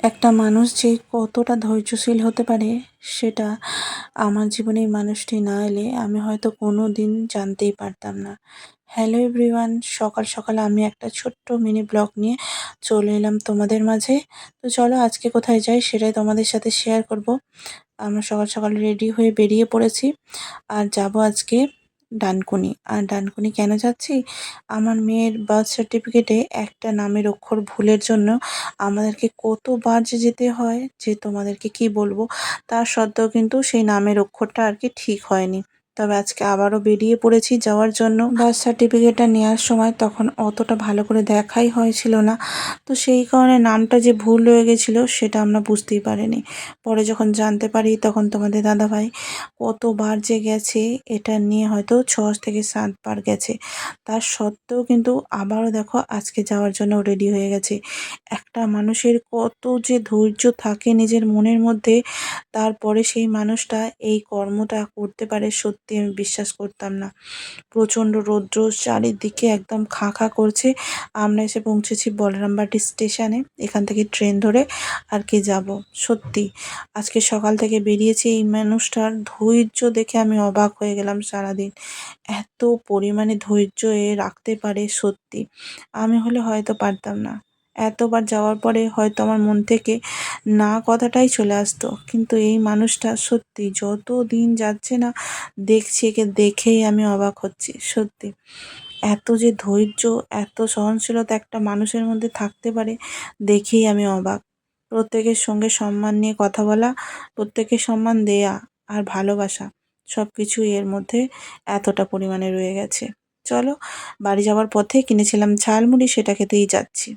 একটা মানুষ যে কতটা ধৈর্যশীল হতে পারে সেটা আমার জীবনে এই মানুষটি না এলে আমি হয়তো কোনো দিন জানতেই পারতাম না। হ্যালো এভরিওয়ান, সকাল সকাল আমি একটা ছোট্ট মিনি ব্লগ নিয়ে চলে এলাম তোমাদের মাঝে। তো চলো আজকে কোথায় যাই সেটাই তোমাদের সাথে শেয়ার করব। আমরা সকাল সকাল রেডি হয়ে বেরিয়ে পড়েছি আর যাব আজকে ডানকুনি। আর ডানকুনি কেন যাচ্ছি? আমার মেয়ের বার্থ সার্টিফিকেটে একটা নামের অক্ষর ভুলের জন্য আমাদেরকে কতবার যে যেতে হয় যে তোমাদেরকে কি বলবো। তা সত্ত্বেও কিন্তু সেই নামের অক্ষরটা আর কি ঠিক হয়নি। তবে আজকে আবারও বেরিয়ে পড়েছি যাওয়ার জন্য। বার্থ সার্টিফিকেটটা নেওয়ার সময় তখন অতটা ভালো করে দেখাই হয়েছিল না, তো সেই কারণে নামটা যে ভুল হয়ে গেছিলো সেটা আমরা বুঝতেই পারিনি। পরে যখন জানতে পারি তখন তোমাদের দাদাভাই কতবার যে গেছে এটা নিয়ে হয়তো 6 থেকে 7 বার গেছে। তার সত্ত্বেও কিন্তু আবারও দেখো আজকে যাওয়ার জন্য রেডি হয়ে গেছে। একটা মানুষের কত যে ধৈর্য থাকে নিজের মনের মধ্যে, তারপরে সেই মানুষটা এই কর্মটা করতে পারে সত্যি আমি বিশ্বাস করতাম না। প্রচণ্ড রৌদ্র, চারিদিকে একদম খাঁ খাঁ করছে। আমরা এসে পৌঁছেছি বলরামবাটি স্টেশনে। এখান থেকে ট্রেন ধরে আর কি যাব। সত্যি আজকে সকাল থেকে বেরিয়েছি, এই মানুষটার ধৈর্য দেখে আমি অবাক হয়ে গেলাম সারাদিন। এত পরিমাণে ধৈর্য এ রাখতে পারে সত্যি। আমি হলে হয়তো পারতাম না। এতবার যাওয়ার পরে হয়তো আমার মন থেকে না কথাটাই চলে আসতো। কিন্তু এই মানুষটা সত্যি যত দিন যাচ্ছে না দেখছি, একে দেখেই আমি অবাক হচ্ছি সত্যি। এত যে ধৈর্য, এত সহনশীলতা একটা মানুষের মধ্যে থাকতে পারে দেখেই আমি অবাক। প্রত্যেকের সঙ্গে সম্মান নিয়ে কথা বলা, প্রত্যেকের সম্মান দেয়া আর ভালোবাসা সব কিছুই এর মধ্যে এতটা পরিমাণে রয়ে গেছে। চলো বাড়ি যাওয়ার পথে কিনেছিলাম ঝালমুড়ি, সেটা খেতেই যাচ্ছি।